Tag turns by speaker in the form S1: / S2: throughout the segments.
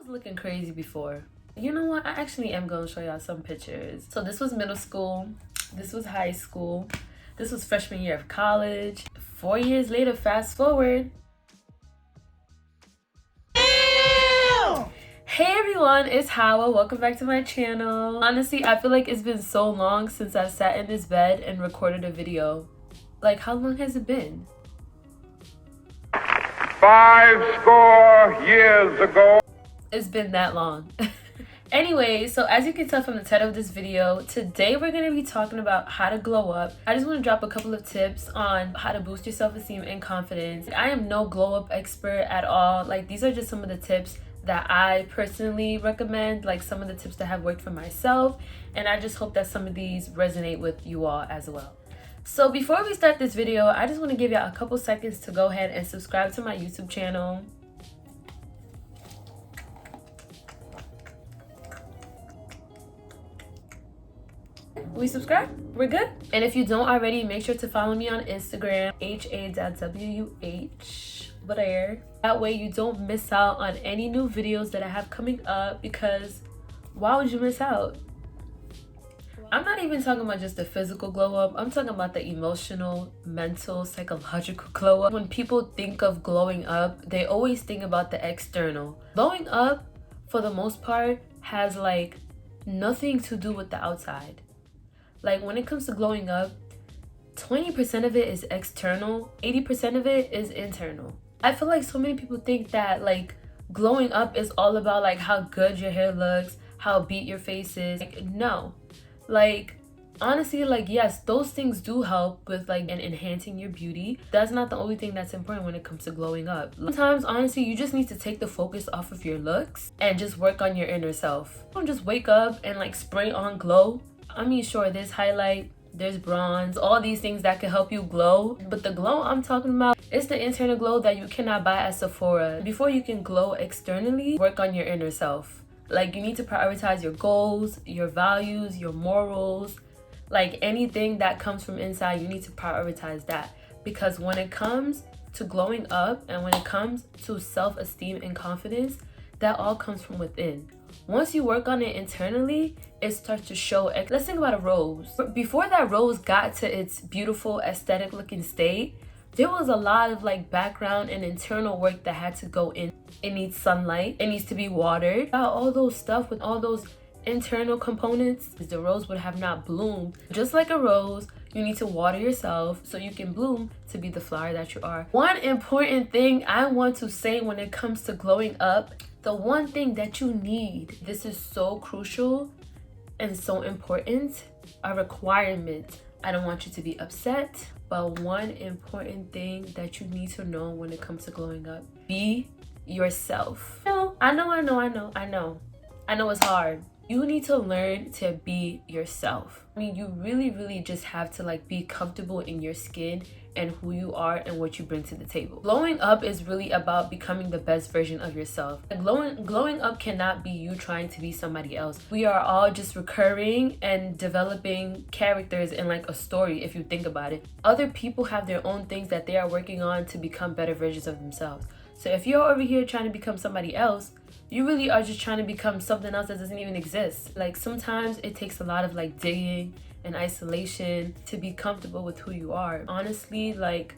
S1: looking crazy before. You know what? I actually am going to show y'all some pictures. So this was middle school. This was high school. This was freshman year of college. 4 years later, fast forward. Hey everyone, it's Hawa. Welcome back to my channel. Honestly, I feel like it's been so long since I've sat in this bed and recorded a video. Like, how long has it been?
S2: 5 years ago.
S1: It's been that long. Anyway, so as you can tell from the title of this video, today we're going to be talking about how to glow up. I just want to drop a couple of tips on how to boost your self-esteem and confidence. I am no glow up expert at all. Like, these are just some of the tips that I personally recommend, like some of the tips that have worked for myself, and I just hope that some of these resonate with you all as well. So before we start this video, I just want to give y'all a couple seconds to go ahead and subscribe to my YouTube channel. We subscribe? We're good? And if you don't already, make sure to follow me on Instagram, ha.wuh. That way you don't miss out on any new videos that I have coming up, because why would you miss out? I'm not even talking about just the physical glow up. I'm talking about the emotional, mental, psychological glow up. When people think of glowing up, they always think about the external. Glowing up, for the most part, has like nothing to do with the outside. Like, when it comes to glowing up, 20% of it is external, 80% of it is internal. I feel like so many people think that like glowing up is all about like how good your hair looks, how beat your face is. Like, no. Like, honestly, like, yes, those things do help with like enhancing your beauty. That's not the only thing that's important when it comes to glowing up. Sometimes, honestly, you just need to take the focus off of your looks and just work on your inner self. Don't just wake up and like spray on glow. I mean, sure, there's highlight, there's bronze, all these things that can help you glow, but the glow I'm talking about is the internal glow that you cannot buy at Sephora. Before you can glow externally, work on your inner self. Like, you need to prioritize your goals, your values, your morals. Like, anything that comes from inside, you need to prioritize that, because when it comes to glowing up and when it comes to self-esteem and confidence, that all comes from within. Once you work on it internally, it starts to show. Let's think about a rose. Before that rose got to its beautiful aesthetic looking state, there was a lot of like background and internal work that had to go in. It needs sunlight, it needs to be watered. All those stuff with all those internal components, the rose would have not bloomed. Just like a rose, you need to water yourself so you can bloom to be the flower that you are. One important thing I want to say when it comes to glowing up, the one thing that you need, this is so crucial and so important, a requirement. I don't want you to be upset, but one important thing that you need to know when it comes to glowing up: be yourself. I know it's hard. You need to learn to be yourself. I mean, you really just have to like be comfortable in your skin and who you are and what you bring to the table. Glowing up is really about becoming the best version of yourself. Glowing up cannot be you trying to be somebody else. We are all just recurring and developing characters in like a story, if you think about it. Other people have their own things that they are working on to become better versions of themselves. So if you're over here trying to become somebody else, you really are just trying to become something else that doesn't even exist. Like, sometimes it takes a lot of like digging and isolation to be comfortable with who you are. Honestly, like,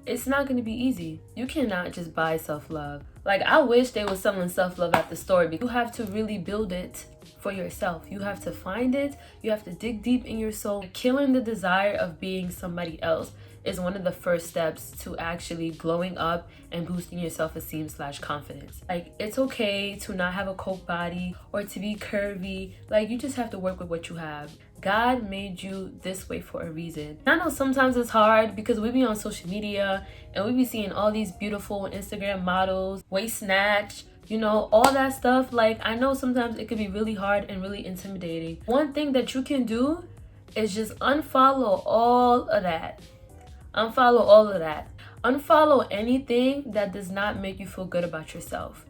S1: it's not going to be easy. You cannot just buy self-love. Like, I wish they was selling self-love at the store, because you have to really build it for yourself. You have to find it. You have to dig deep in your soul. Killing the desire of being somebody else is one of the first steps to actually glowing up and boosting your self-esteem / confidence. Like, it's okay to not have a coke body or to be curvy. Like, you just have to work with what you have. God made you this way for a reason. I know sometimes it's hard because we be on social media and we be seeing all these beautiful Instagram models, waist snatch, you know, all that stuff. Like, I know sometimes it could be really hard and really intimidating. One thing that you can do is just unfollow all of that. Unfollow all of that. Unfollow anything that does not make you feel good about yourself.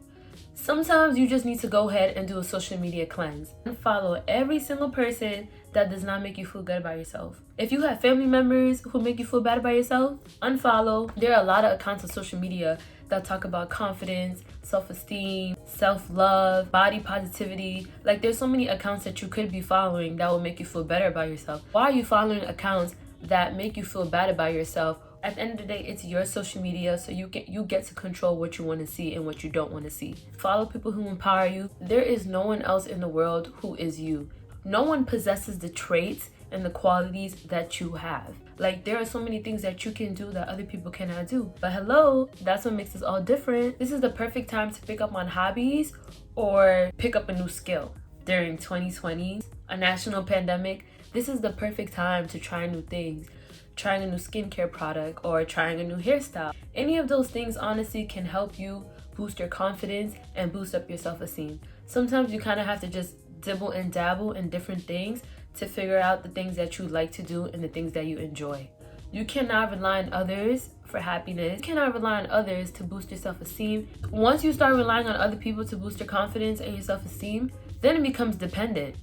S1: Sometimes you just need to go ahead and do a social media cleanse. Unfollow every single person that does not make you feel good about yourself. If you have family members who make you feel bad about yourself, unfollow. There are a lot of accounts on social media that talk about confidence, self-esteem, self-love, body positivity. Like, there's so many accounts that you could be following that will make you feel better about yourself. Why are you following accounts that make you feel bad about yourself? At the end of the day, it's your social media, so you get to control what you want to see and what you don't want to see. Follow people who empower you. There is no one else in the world who is you. No one possesses the traits and the qualities that you have. Like, there are so many things that you can do that other people cannot do. But hello, that's what makes us all different. This is the perfect time to pick up on hobbies or pick up a new skill. During 2020, a national pandemic, this is the perfect time to try new things. Trying a new skincare product or trying a new hairstyle. Any of those things honestly can help you boost your confidence and boost up your self-esteem. Sometimes you kind of have to just dibble and dabble in different things to figure out the things that you like to do and the things that you enjoy. You cannot rely on others for happiness. You cannot rely on others to boost your self-esteem. Once you start relying on other people to boost your confidence and your self-esteem, then it becomes dependent.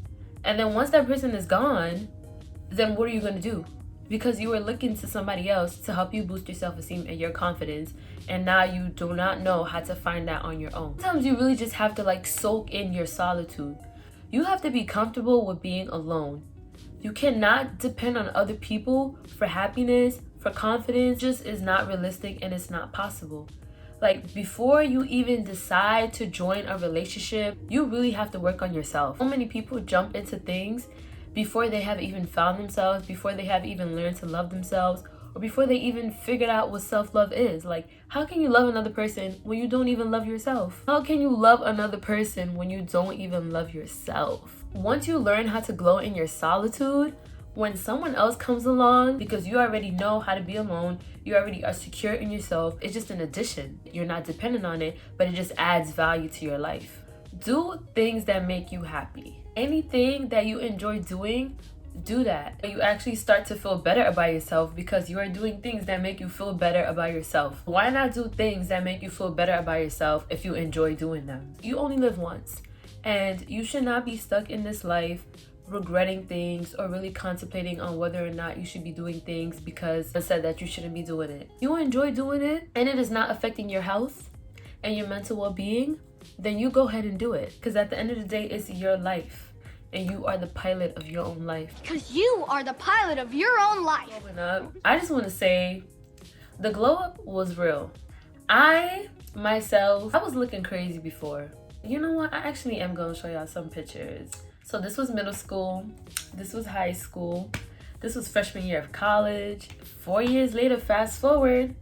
S1: And then once that person is gone, then what are you going to do? Because you were looking to somebody else to help you boost your self-esteem and your confidence, and now you do not know how to find that on your own. Sometimes you really just have to like soak in your solitude. You have to be comfortable with being alone. You cannot depend on other people for happiness, for confidence. It just is not realistic and it's not possible. Like, before you even decide to join a relationship, you really have to work on yourself. So many people jump into things before they have even found themselves, before they have even learned to love themselves, or before they even figured out what self-love is. Like, how can you love another person when you don't even love yourself? How can you love another person when you don't even love yourself? Once you learn how to glow in your solitude, when someone else comes along, because you already know how to be alone, you already are secure in yourself, it's just an addition. You're not dependent on it, but it just adds value to your life. Do things that make you happy. Anything that you enjoy doing, do that. You actually start to feel better about yourself because you are doing things that make you feel better about yourself. Why not do things that make you feel better about yourself if you enjoy doing them? You only live once, and you should not be stuck in this life regretting things or really contemplating on whether or not you should be doing things because it said that you shouldn't be doing it. You enjoy doing it and it is not affecting your health and your mental well-being, then you go ahead and do it, because at the end of the day, it's your life and you are the pilot of your own life.
S3: Because you are the pilot of your own life.
S1: Growing up, I just want to say the glow up was real. I was looking crazy before. You know what? I actually am going to show y'all some pictures. So this was middle school. This was high school. This was freshman year of college. 4 years later, fast forward,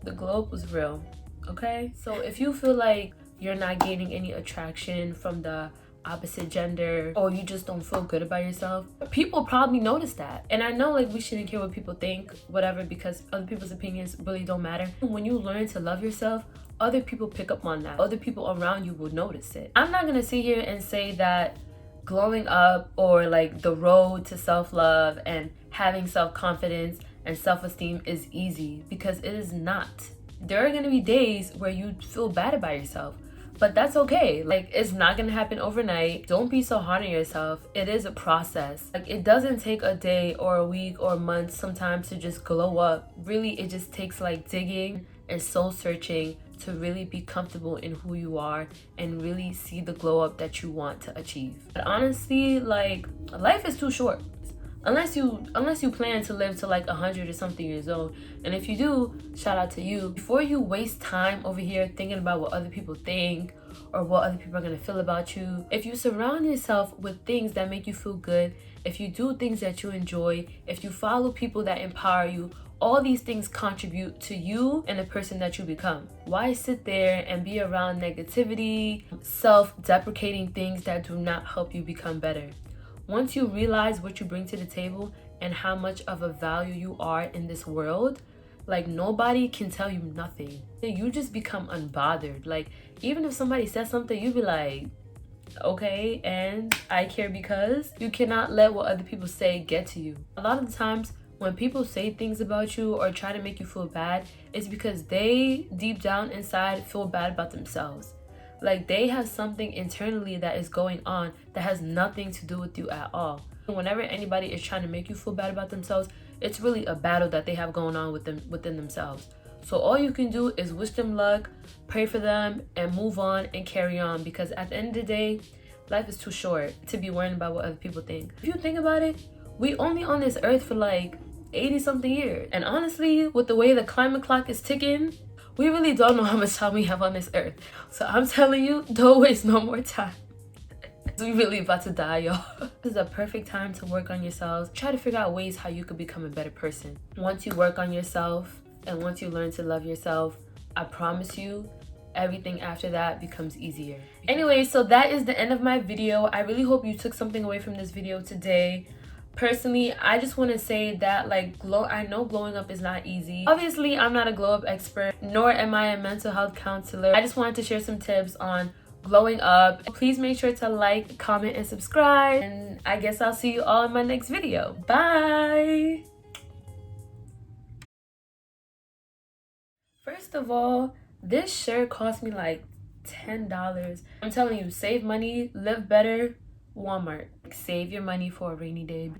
S1: the glow up was real. Okay? So if you feel like you're not gaining any attraction from the opposite gender, or you just don't feel good about yourself, people probably notice that. And I know, like, we shouldn't care what people think, whatever, because other people's opinions really don't matter. When you learn to love yourself, other people pick up on that. Other people around you will notice it. I'm not gonna sit here and say that glowing up or like the road to self-love and having self-confidence and self-esteem is easy, because it is not. There are gonna be days where you feel bad about yourself, but that's okay. Like, it's not gonna happen overnight. Don't be so hard on yourself. It is a process. Like, it doesn't take a day or a week or a month sometimes to just glow up. Really, it just takes like digging and soul searching to really be comfortable in who you are and really see the glow up that you want to achieve. But honestly, like, life is too short. Unless you plan to live to like 100 or something years old. And if you do, shout out to you. Before you waste time over here thinking about what other people think or what other people are gonna feel about you, if you surround yourself with things that make you feel good, if you do things that you enjoy, if you follow people that empower you, all these things contribute to you and the person that you become. Why sit there and be around negativity, self-deprecating things that do not help you become better? Once you realize what you bring to the table and how much of a value you are in this world, like, nobody can tell you nothing. You just become unbothered. Like, even if somebody says something, you be like, okay, and I care, because you cannot let what other people say get to you. A lot of the times when people say things about you or try to make you feel bad, it's because they deep down inside feel bad about themselves. Like, they have something internally that is going on that has nothing to do with you at all. Whenever anybody is trying to make you feel bad about themselves, it's really a battle that they have going on within themselves. So all you can do is wish them luck, pray for them, and move on and carry on, because at the end of the day, life is too short to be worrying about what other people think. If you think about it, we only on this earth for like 80 something years. And honestly, with the way the climate clock is ticking, we really don't know how much time we have on this earth. So I'm telling you, don't waste no more time. We really about to die, y'all. This is a perfect time to work on yourselves. Try to figure out ways how you could become a better person. Once you work on yourself and once you learn to love yourself, I promise you, everything after that becomes easier. Anyway, so that is the end of my video. I really hope you took something away from this video today. Personally, I just want to say that like I know glowing up is not easy. Obviously, I'm not a glow up expert, nor am I a mental health counselor. I just wanted to share some tips on glowing up. Please make sure to like, comment, and subscribe. And I guess I'll see you all in my next video. Bye! First of all, this shirt cost me like $10. I'm telling you, save money, live better. Walmart. Save your money for a rainy day,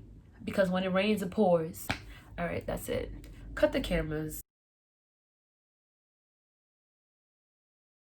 S1: because when it rains, it pours. All right, that's it. Cut the cameras.